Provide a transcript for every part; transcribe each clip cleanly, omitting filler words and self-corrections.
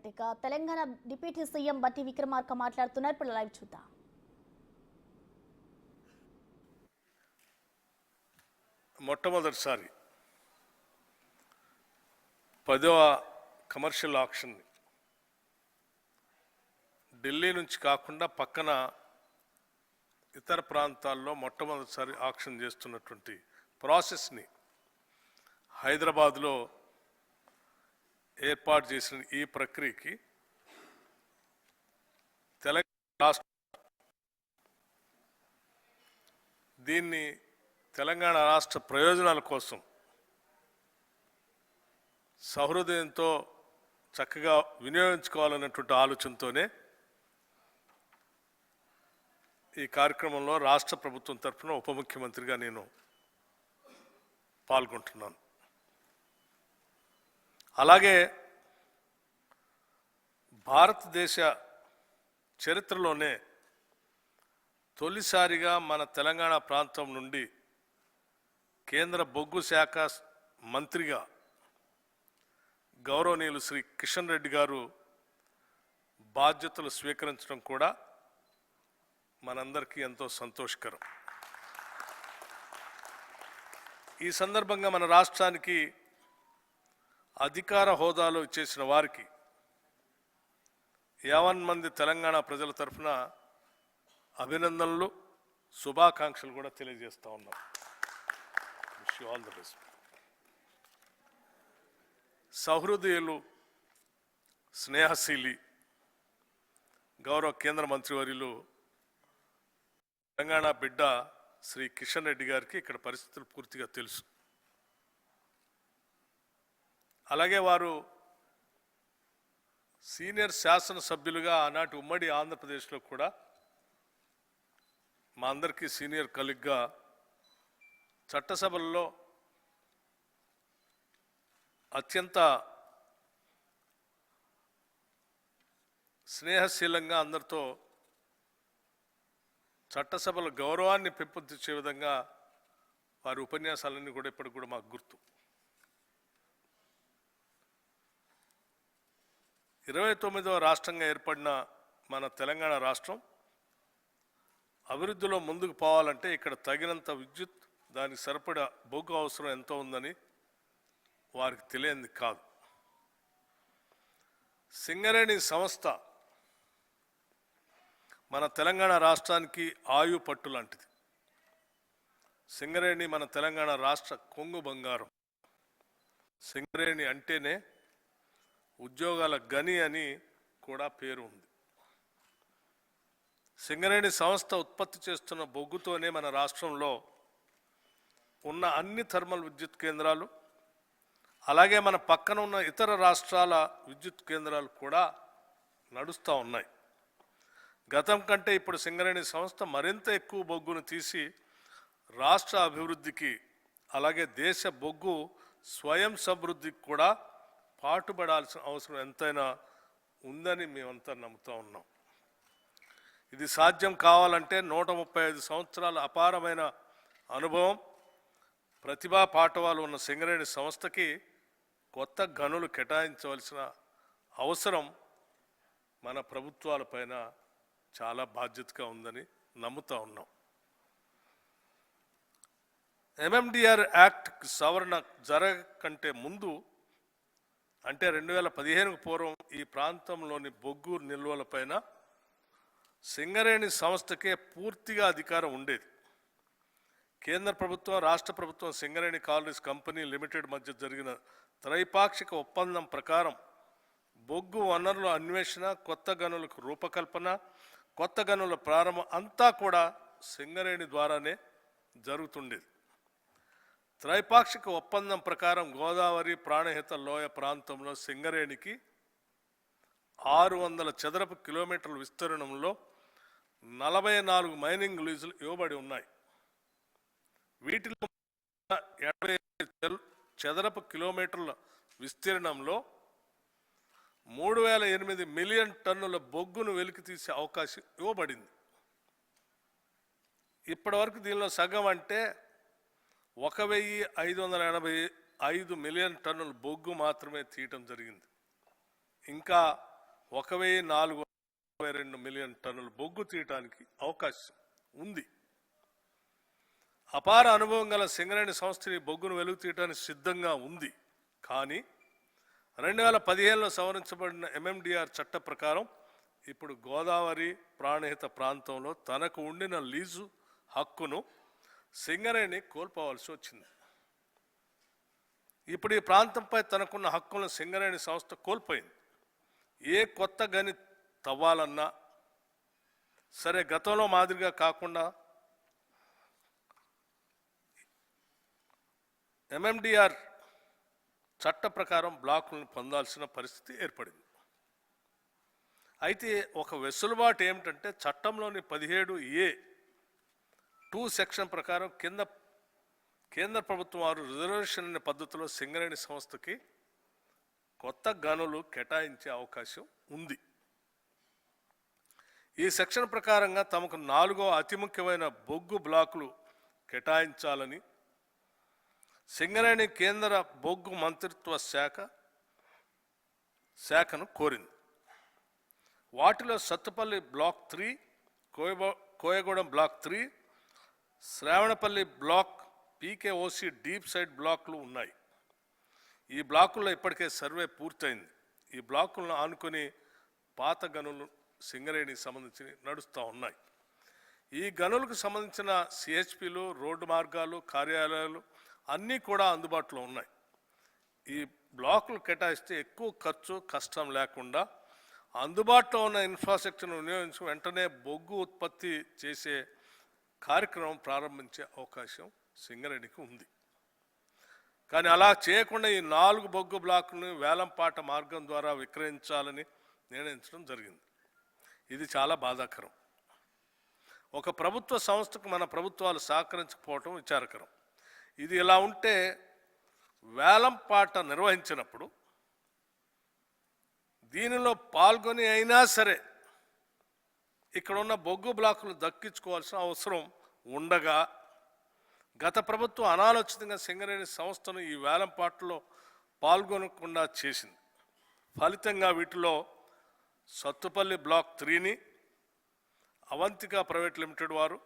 ఇక Telangana deputy CM బట్టి విక్రమార్క మాట్లాడుతున్నారు. ఇప్పుడు లైవ్ చూద్దాం. మొట్టమొదటిసారి 10వ కమర్షియల్ ఆక్షన్ ఢిల్లీ నుంచి కాకుండా పక్కన ఇతర ప్రాంతాల్లో మొట్టమొదటిసారి ఆక్షన్ చేస్తున్నటువంటి ప్రాసెస్ని హైదరాబాద్లో ఏర్పాటు చేసిన ఈ ప్రక్రియకి తెలంగాణ రాష్ట్ర దీన్ని తెలంగాణ రాష్ట్ర ప్రయోజనాల కోసం సహృదయంతో చక్కగా వినియోగించుకోవాలన్నటువంటి ఆలోచనతోనే ఈ కార్యక్రమంలో రాష్ట్ర ప్రభుత్వం తరఫున ఉప ముఖ్యమంత్రిగా నేను పాల్గొంటున్నాను. అలాగే భారతదేశ చరిత్రలోనే తొలిసారిగా మన తెలంగాణ ప్రాంతం నుండి కేంద్ర బొగ్గు శాఖ మంత్రిగా గౌరవనీయులు శ్రీ కిషన్ రెడ్డి గారు బాధ్యతలు స్వీకరించడం కూడా మనందరికీ ఎంతో సంతోషకరం. ఈ సందర్భంగా మన రాష్ట్రానికి అధికార హోదాలో ఇచ్చేసిన వారికి 50 మంది తెలంగాణ ప్రజల తరఫున అభినందనలు, శుభాకాంక్షలు కూడా తెలియజేస్తా ఉన్నాం. Wish you all the best. సహృదయులు, స్నేహశీలి గౌరవ కేంద్ర మంత్రివర్యులు తెలంగాణ బిడ్డ శ్రీ కిషన్ రెడ్డి గారికి ఇక్కడ పరిస్థితులు పూర్తిగా తెలుసు. అలాగే వారు సీనియర్ శాసనసభ్యులుగా ఆనాటి ఉమ్మడి ఆంధ్రప్రదేశ్లో కూడా మా అందరికీ సీనియర్ కలీగ్గా చట్టసభల్లో అత్యంత స్నేహశీలంగా అందరితో చట్టసభల గౌరవాన్ని పెంపొందించే విధంగా వారి ఉపన్యాసాలన్నీ కూడా ఇప్పటికి కూడా మాకు గుర్తు. 29వ రాష్ట్రంగా ఏర్పడిన మన తెలంగాణ రాష్ట్రం అభివృద్ధిలో ముందుకు పోవాలంటే ఇక్కడ తగినంత విద్యుత్, దానికి సరిపడా బొగ్గు అవసరం ఎంతో ఉందని వారికి తెలియంది కాదు. సింగరేణి సంస్థ మన తెలంగాణ రాష్ట్రానికి ఆయు పట్టు లాంటిది. సింగరేణి మన తెలంగాణ రాష్ట్ర కొంగు బంగారం. సింగరేణి అంటేనే ఉద్యోగాల గని అని కూడా పేరు ఉంది. సింగరేణి సంస్థ ఉత్పత్తి చేస్తున్న బొగ్గుతోనే మన రాష్ట్రంలో ఉన్న అన్ని థర్మల్ విద్యుత్ కేంద్రాలు, అలాగే మన పక్కన ఉన్న ఇతర రాష్ట్రాల విద్యుత్ కేంద్రాలు కూడా నడుస్తూ ఉన్నాయి. గతం కంటే ఇప్పుడు సింగరేణి సంస్థ మరింత ఎక్కువ బొగ్గును తీసి రాష్ట్ర అభివృద్ధికి, అలాగే దేశ బొగ్గు స్వయం సమృద్ధికి కూడా పాటుపడాల్సిన అవసరం ఎంతైనా ఉందని మేమంతా నమ్ముతూ ఉన్నాం. ఇది సాధ్యం కావాలంటే 135 సంవత్సరాల అపారమైన అనుభవం, ప్రతిభా పాఠవాలు ఉన్న సింగరేణి సంస్థకి కొత్త గనులు కేటాయించవలసిన అవసరం మన ప్రభుత్వాలపైన చాలా బాధ్యతగా ఉందని నమ్ముతూ ఉన్నాం. ఎంఎండిఆర్ యాక్ట్ సవరణ జరగకంటే ముందు, అంటే 2015కు పూర్వం ఈ ప్రాంతంలోని బొగ్గు నిల్వలపైన సింగరేణి సంస్థకే పూర్తిగా అధికారం ఉండేది. కేంద్ర ప్రభుత్వం, రాష్ట్ర ప్రభుత్వం సింగరేణి కాలరీస్ కంపెనీ లిమిటెడ్ మధ్య జరిగిన త్రైపాక్షిక ఒప్పందం ప్రకారం బొగ్గు వనరుల అన్వేషణ, కొత్త గనులకు రూపకల్పన, కొత్త గనుల ప్రారంభం అంతా కూడా సింగరేణి ద్వారానే జరుగుతుండేది. త్రైపాక్షిక ఒప్పందం ప్రకారం గోదావరి ప్రాణహిత లోయ ప్రాంతంలో సింగరేణికి 600 చదరపు కిలోమీటర్ల విస్తీర్ణంలో 44 మైనింగ్ లీజులు ఇవ్వబడి ఉన్నాయి. వీటిలో 80 చదరపు కిలోమీటర్ల విస్తీర్ణంలో 3008 మిలియన్ టన్నుల బొగ్గును వెలికి తీసే అవకాశం ఇవ్వబడింది. ఇప్పటి వరకు దీనిలో సగం అంటే 1585 మిలియన్ టన్నుల బొగ్గు మాత్రమే తీయటం జరిగింది. ఇంకా 1,422 మిలియన్ టన్నుల బొగ్గు తీయటానికి అవకాశం ఉంది. అపార అనుభవం గల సింగరేణి సంస్థ ఈ బొగ్గును వెలుగు తీయటానికి సిద్ధంగా ఉంది. కానీ 2015లో సవరించబడిన MMDR చట్ట ప్రకారం ఇప్పుడు గోదావరి ప్రాణహిత ప్రాంతంలో తనకు ఉండిన లీజు హక్కును సింగరేణి కోల్పోవాల్సి వచ్చింది. ఇప్పుడు ఈ ప్రాంతంపై తనకున్న హక్కులను సింగరేణి సంస్థ కోల్పోయింది. ఏ కొత్త గని తవ్వాలన్నా సరే గతంలో మాదిరిగా కాకుండా MMDR చట్ట ప్రకారం బ్లాకులను పొందాల్సిన పరిస్థితి ఏర్పడింది. అయితే ఒక వెసులుబాటు ఏమిటంటే చట్టంలోని 17A(2) సెక్షన్ ప్రకారం కేంద్ర ప్రభుత్వం వారు రిజర్వేషన్ అనే పద్ధతిలో సింగరేణి సంస్థకి కొత్త గనులు కేటాయించే అవకాశం ఉంది. ఈ సెక్షన్ ప్రకారంగా తమకు 4వ అతి ముఖ్యమైన బొగ్గు బ్లాకులు కేటాయించాలని సింగరేణి కేంద్ర బొగ్గు మంత్రిత్వ శాఖను కోరింది. వాటిలో Sathupalli block 3, Koyagudem block 3, Sravanapalli block, PKOC deep side బ్లాక్లు ఉన్నాయి. ఈ బ్లాకుల్లో ఇప్పటికే సర్వే పూర్తయింది. ఈ బ్లాకులను ఆనుకొని పాత గనులు సింగరేణికి సంబంధించి నడుస్తూ ఉన్నాయి. ఈ గనులకు సంబంధించిన CHPలు, రోడ్డు మార్గాలు, కార్యాలయాలు అన్నీ కూడా అందుబాటులో ఉన్నాయి. ఈ బ్లాకులు కేటాయిస్తే ఎక్కువ ఖర్చు, కష్టం లేకుండా అందుబాటులో ఉన్న ఇన్ఫ్రాస్ట్రక్చర్ను వినియోగించి వెంటనే బొగ్గు ఉత్పత్తి చేసే కార్యక్రమం ప్రారంభించే అవకాశం సింగరేణికి ఉంది. కానీ అలా చేయకుండా ఈ 4 బొగ్గు బ్లాకులను వేలంపాట మార్గం ద్వారా విక్రయించాలని నిర్ణయించడం జరిగింది. ఇది చాలా బాధాకరం. ఒక ప్రభుత్వ సంస్థకు మన ప్రభుత్వాలు సహకరించకపోవటం విచారకరం. ఇది ఇలా ఉంటే వేలంపాట నిర్వహించినప్పుడు దీనిలో పాల్గొని అయినా సరే ఇక్కడ ఉన్న బొగ్గు బ్లాకులు దక్కించుకోవాల్సిన అవసరం ఉండగా గత ప్రభుత్వం అనాలోచితంగా సింగరేణి సంస్థను ఈ వేలంపాటలో పాల్గొనకుండా చేసింది. ఫలితంగా వీటిలో సత్తుపల్లి బ్లాక్ 3ని అవంతిక ప్రైవేట్ లిమిటెడ్ వారు,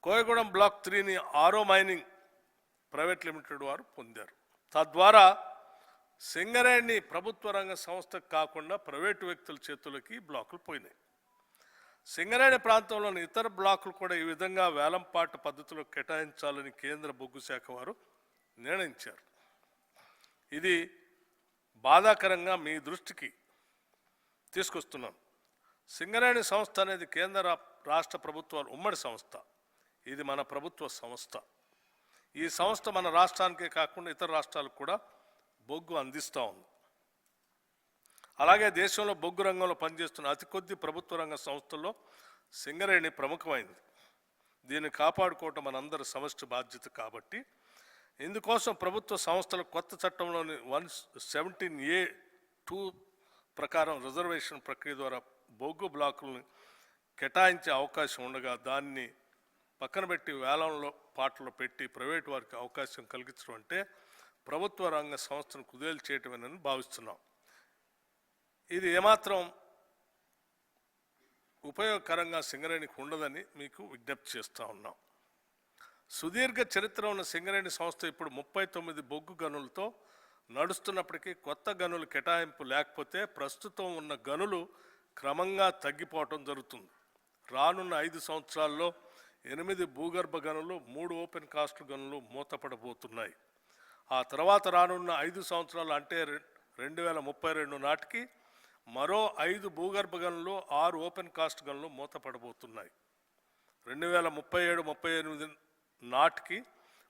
కోయగూడెం బ్లాక్ 3ని ఆరో మైనింగ్ ప్రైవేట్ లిమిటెడ్ వారు పొందారు. తద్వారా సింగరేణి ప్రభుత్వ రంగ సంస్థకు కాకుండా ప్రైవేటు వ్యక్తుల చేతులకి బ్లాకులు పోయినాయి. సింగరేణి ప్రాంతంలోని ఇతర బ్లాకులు కూడా ఈ విధంగా వేలంపాట పద్ధతిలో కేటాయించాలని కేంద్ర బొగ్గు శాఖ వారు నిర్ణయించారు. ఇది బాధాకరంగా మీ దృష్టికి తీసుకొస్తున్నాను. సింగరేణి సంస్థ అనేది కేంద్ర రాష్ట్ర ప్రభుత్వాల ఉమ్మడి సంస్థ. ఇది మన ప్రభుత్వ సంస్థ. ఈ సంస్థ మన రాష్ట్రానికే కాకుండా ఇతర రాష్ట్రాలకు కూడా బొగ్గు అందిస్తూ ఉంది. అలాగే దేశంలో బొగ్గు రంగంలో పనిచేస్తున్న అతి కొద్ది ప్రభుత్వ రంగ సంస్థల్లో సింగరేణి ప్రముఖమైంది. దీన్ని కాపాడుకోవటం మనందరి సమష్టి బాధ్యత. కాబట్టి ఇందుకోసం ప్రభుత్వ సంస్థల కొత్త చట్టంలోని 117A(2) ప్రకారం రిజర్వేషన్ ప్రక్రియ ద్వారా బొగ్గు బ్లాకులను కేటాయించే అవకాశం ఉండగా దాన్ని పక్కన పెట్టి వేలంలో పాటలో పెట్టి ప్రైవేటు వారికి అవకాశం కలిగించడం అంటే ప్రభుత్వ రంగ సంస్థను కుదేలు చేయటమేనని భావిస్తున్నాం. ఇది ఏమాత్రం ఉపయోగకరంగా సింగరేణికి ఉండదని మీకు విజ్ఞప్తి చేస్తూ ఉన్నాం. సుదీర్ఘ చరిత్ర ఉన్న సింగరేణి సంస్థ ఇప్పుడు 39 బొగ్గు గనులతో నడుస్తున్నప్పటికీ కొత్త గనులు కేటాయింపు లేకపోతే ప్రస్తుతం ఉన్న గనులు క్రమంగా తగ్గిపోవటం జరుగుతుంది. రానున్న 5 సంవత్సరాల్లో 8 భూగర్భ గనులు, 3 ఓపెన్ కాస్ట్ గనులు మూతపడబోతున్నాయి. ఆ తర్వాత రానున్న 5 సంవత్సరాలు అంటే 2032 నాటికి మరో 5 భూగర్భ గనులు, 6 ఓపెన్ కాస్ట్ గనులు మూతపడబోతున్నాయి. 2037-38 నాటికి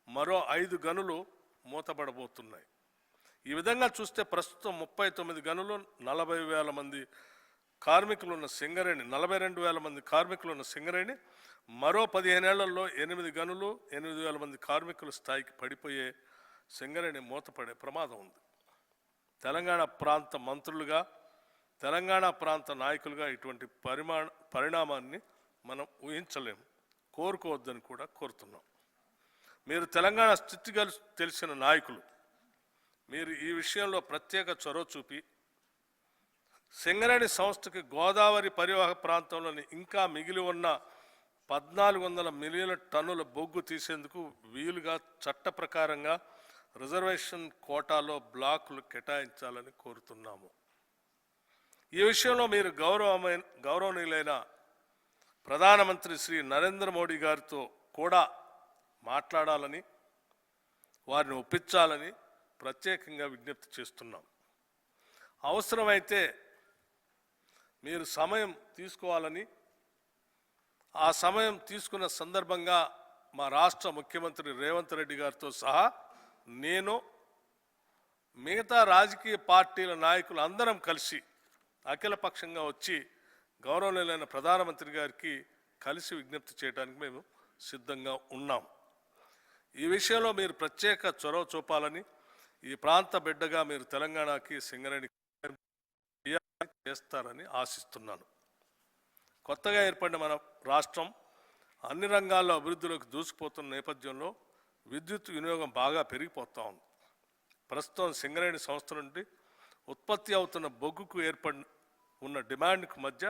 మరో 5 గనులు మూతపడబోతున్నాయి. ఈ విధంగా చూస్తే ప్రస్తుతం 39 గనులు, 40,000 మంది కార్మికులు ఉన్న సింగరేణి, 42,000 మంది కార్మికులు ఉన్న సింగరేణి మరో 15 ఏళ్లలో 8 గనులు, 8,000 మంది కార్మికుల స్థాయికి పడిపోయే సింగరేణి మూతపడే ప్రమాదం ఉంది. తెలంగాణ ప్రాంత మంత్రులుగా, తెలంగాణ ప్రాంత నాయకులుగా ఇటువంటి పరిణామాన్ని మనం ఊహించలేము, కోరుకోవద్దని కూడా కోరుతున్నాం. మీరు తెలంగాణ స్థితిగతులు తెలిసిన నాయకులు. మీరు ఈ విషయంలో ప్రత్యేక చొరవ చూపి సింగరేణి సంస్థకి గోదావరి పరివాహక ప్రాంతంలోని ఇంకా మిగిలి ఉన్న 1400 మిలియన్ల టన్నుల బొగ్గు తీసేందుకు వీలుగా చట్ట ప్రకారంగా రిజర్వేషన్ కోటాలో బ్లాకులు కేటాయించాలని కోరుతున్నాము. ఈ విషయంలో మీరు గౌరవనీయులైన ప్రధానమంత్రి శ్రీ నరేంద్ర మోడీ గారితో కూడా మాట్లాడాలని, వారిని ఒప్పించాలని ప్రత్యేకంగా విజ్ఞప్తి చేస్తున్నాం. అవసరమైతే మీరు సమయం తీసుకోవాలని, ఆ సమయం తీసుకున్న సందర్భంగా మా రాష్ట్ర ముఖ్యమంత్రి రేవంత్ రెడ్డి గారితో సహా నేను, మిగతా రాజకీయ పార్టీల నాయకులు అందరం కలిసి అఖిలపక్షంగా వచ్చి గౌరవనీయులైన ప్రధానమంత్రి గారికి కలిసి విజ్ఞప్తి చేయడానికి మేము సిద్ధంగా ఉన్నాం. ఈ విషయంలో మీరు ప్రత్యేక చొరవ చూపాలని, ఈ ప్రాంత బిడ్డగా మీరు తెలంగాణకి సింగరేణి చేస్తారని ఆశిస్తున్నాను. కొత్తగా ఏర్పడిన మన రాష్ట్రం అన్ని రంగాల్లో అభివృద్ధిలోకి దూసుకుపోతున్న నేపథ్యంలో విద్యుత్ వినియోగం బాగా పెరిగిపోతూ ఉంది. ప్రస్తుతం సింగరేణి సంస్థ నుండి ఉత్పత్తి అవుతున్న బొగ్గుకు ఏర్పడి ఉన్న డిమాండ్కు మధ్య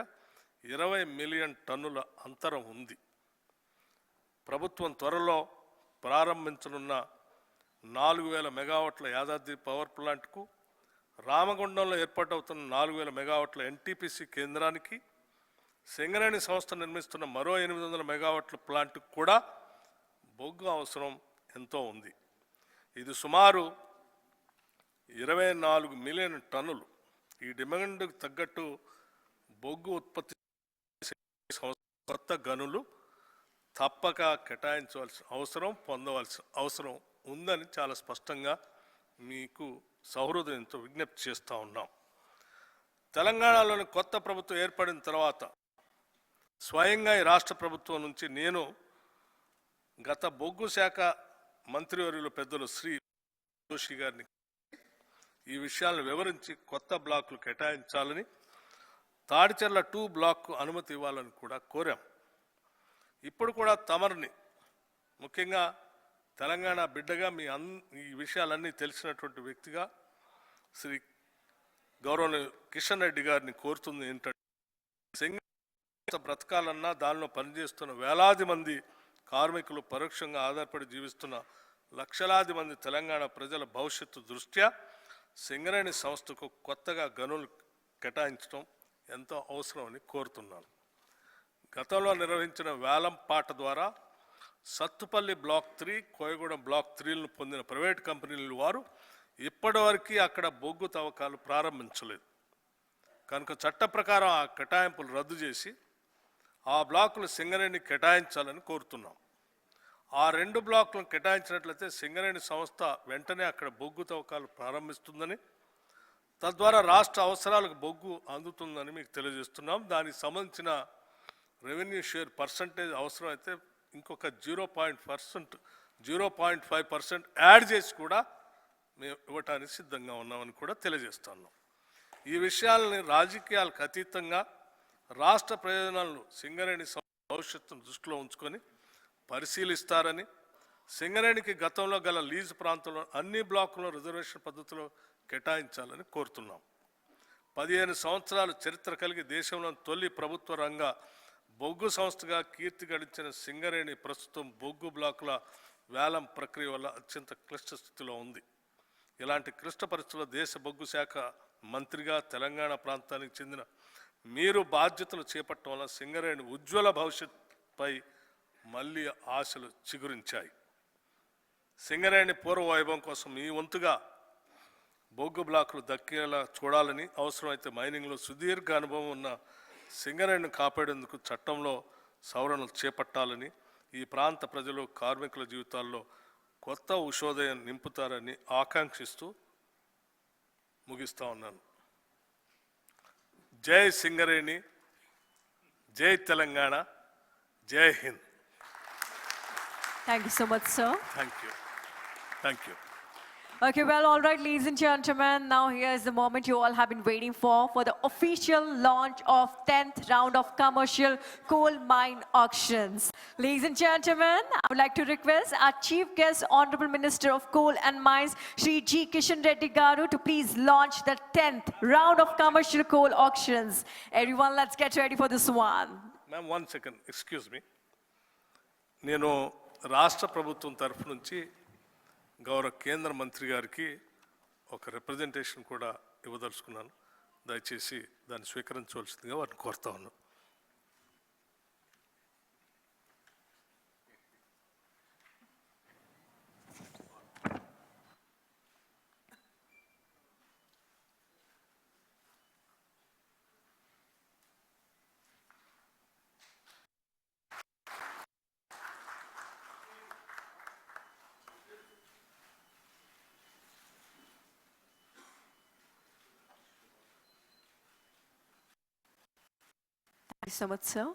20 మిలియన్ టన్నుల అంతరం ఉంది. ప్రభుత్వం త్వరలో ప్రారంభించనున్న 4000 మెగావాట్ల యాదాద్రి పవర్ ప్లాంట్కు, రామగుండంలో ఏర్పాటవుతున్న 4000 మెగావాట్ల ఎన్టీపీసీ కేంద్రానికి, సింగరేణి సంస్థ నిర్మిస్తున్న మరో 800 మెగావాట్ల ప్లాంట్కు కూడా బొగ్గు అవసరం ఎంతో ఉంది. ఇది సుమారు 24 మిలియన్ టన్నులు. ఈ డిమాండ్కు తగ్గట్టు బొగ్గు ఉత్పత్తి కొత్త గనులు తప్పక కేటాయించవలసిన అవసరం, పొందవలసిన అవసరం ఉందని చాలా స్పష్టంగా మీకు సహృదయంతో విజ్ఞప్తి చేస్తూ ఉన్నాం. తెలంగాణలోని కొత్త ప్రభుత్వం ఏర్పడిన తర్వాత స్వయంగా ఈ రాష్ట్ర ప్రభుత్వం నుంచి నేను గత బొగ్గు శాఖ మంత్రివర్యులు పెద్దలు శ్రీ జోషి గారిని ఈ విషయాలను వివరించి కొత్త బ్లాకులు కేటాయించాలని, తాడిచెర్ల 2 బ్లాక్కు అనుమతి ఇవ్వాలని కూడా కోరాం. ఇప్పుడు కూడా తమరిని, ముఖ్యంగా తెలంగాణ బిడ్డగా ఈ విషయాలన్నీ తెలిసినటువంటి వ్యక్తిగా శ్రీ గౌరవనీయ కిషన్ రెడ్డి గారిని కోరుతుంది ఏంటంటే, సింగరేణి బ్రతకాలన్నా దానిలో పనిచేస్తున్న వేలాది మంది కార్మికులు, పరోక్షంగా ఆధారపడి జీవిస్తున్న లక్షలాది మంది తెలంగాణ ప్రజల భవిష్యత్తు దృష్ట్యా సింగరేణి సంస్థకు కొత్తగా గనులు కేటాయించడం ఎంతో అవసరమని కోరుతున్నాను. గతంలో నిర్వహించిన వేలం పాట ద్వారా సత్తుపల్లి బ్లాక్ 3, కోయగూడెం బ్లాక్ 3లను పొందిన ప్రైవేట్ కంపెనీల వారు ఇప్పటివరకు అక్కడ బొగ్గు తవ్వకాలు ప్రారంభించలేదు. కనుక చట్ట ప్రకారం ఆ కేటాయింపులు రద్దు చేసి ఆ బ్లాకులు సింగరేణి కేటాయించాలని కోరుతున్నాం. ఆ 2 బ్లాకులను కేటాయించినట్లయితే సింగరేణి సంస్థ వెంటనే అక్కడ బొగ్గు తవ్వకాలు ప్రారంభిస్తుందని, తద్వారా రాష్ట్ర అవసరాలకు బొగ్గు అందుతుందని మీకు తెలియజేస్తున్నాం. దానికి సంబంధించిన రెవెన్యూ షేర్ పర్సంటేజ్ అవసరమైతే ఇంకొక 0.5% యాడ్ చేసి కూడా మేము ఇవ్వటానికి సిద్ధంగా ఉన్నామని కూడా తెలియజేస్తున్నాం. ఈ విషయాలని రాజకీయాలకు అతీతంగా రాష్ట్ర ప్రయోజనాలను సింగరేణి భవిష్యత్తును దృష్టిలో ఉంచుకొని పరిశీలిస్తారని, సింగరేణికి గతంలో గల లీజు ప్రాంతంలో అన్ని బ్లాకులను రిజర్వేషన్ పద్ధతిలో కేటాయించాలని కోరుతున్నాం. 15 సంవత్సరాల చరిత్ర కలిగి దేశంలోని తొలి ప్రభుత్వ రంగ బొగ్గు సంస్థగా కీర్తి గడించిన సింగరేణి ప్రస్తుతం బొగ్గు బ్లాకుల వేలం ప్రక్రియ వల్ల అత్యంత క్లిష్ట స్థితిలో ఉంది. ఇలాంటి క్లిష్ట పరిస్థితుల్లో దేశ బొగ్గు శాఖ మంత్రిగా తెలంగాణ ప్రాంతానికి చెందిన మీరు బాధ్యతలు చేపట్టడం వల్ల సింగరేణి ఉజ్వల భవిష్యత్తుపై మళ్ళీ ఆశలు చిగురించాయి. సింగరేణి పూర్వ వైభవం కోసం మీ వంతుగా బొగ్గు బ్లాకులు దక్కేలా చూడాలని, అవసరమైతే మైనింగ్లో సుదీర్ఘ అనుభవం ఉన్న సింగరేణిని కాపాడేందుకు చట్టంలో సవరణలు చేపట్టాలని, ఈ ప్రాంత ప్రజలు, కార్మికుల జీవితాల్లో కొత్త ఉషోదయం నింపుతారని ఆకాంక్షిస్తూ ముగిస్తా ఉన్నాను. జై సింగరేణి, జై తెలంగాణ, జై Hind. Thank you so much, sir. Thank you. Thank you. Okay, well, all right, ladies and gentlemen, now here is the moment you all have been waiting for the official launch of 10th round of commercial coal mine auctions. Ladies and gentlemen, I would like to request our Chief Guest, Honorable Minister of Coal and Mines, Shri G. Kishan Reddy Garu, to please launch the 10th round of commercial coal auctions. Everyone, let's get ready for this one. Ma'am 1 second excuse me. నేను రాష్ట్ర ప్రభుత్వం తరఫు నుంచి గౌరవ కేంద్ర మంత్రి గారికి ఒక రిప్రజెంటేషన్ కూడా ఇవ్వదలుచుకున్నాను. దయచేసి దాన్ని స్వీకరించవలసిందిగా వారిని కోరుతా ఉన్నాను. Thank you so much, sir.